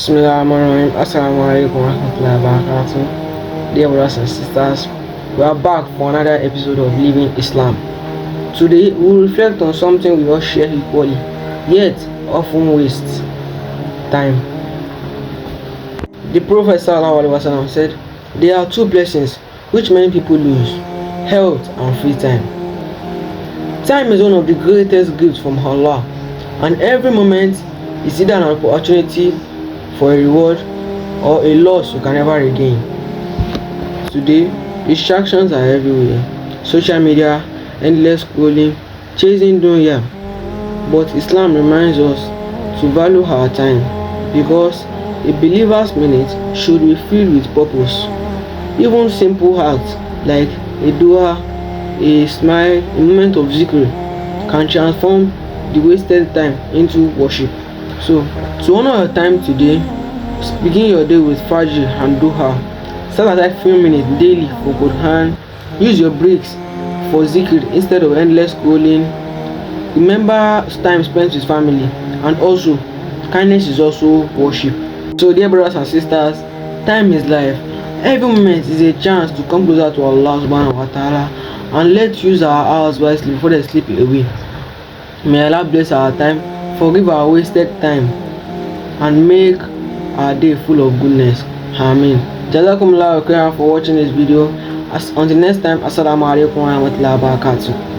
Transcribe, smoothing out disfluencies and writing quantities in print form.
Bismillahirrahmanirrahim. Assalamu alaikum warahmatullahi wabarakatuh. Dear brothers and sisters, we are back for another episode of Living Islam. Today we will reflect on something we all share equally, yet often waste: time. The Prophet ﷺ said, there are two blessings which many people lose: health and free time. Time is one of the greatest gifts from Allah, and every moment is either an opportunity for a reward or a loss you can never regain. Today, distractions are everywhere: social media, endless scrolling, chasing dunya. But Islam reminds us to value our time, because a believer's minute should be filled with purpose. Even simple acts like a dua, a smile, a moment of zikr can transform the wasted time into worship. So, to honor your time today, begin your day with Fajr and Duha. Set aside few minutes daily for Quran. Use your breaks for zikr instead of endless scrolling. Remember time spent with family, and also kindness is also worship. So, dear brothers and sisters, time is life. Every moment is a chance to come closer to Allah subhanahu wa ta'ala, and let's use our hours wisely before they slip away. May Allah bless our time, forgive our wasted time, and make our day full of goodness. Āmīn. Jazakumullahu khairan for watching this video. Until next time, assalamu alaikum wa rahmatullahi wa barakatuh.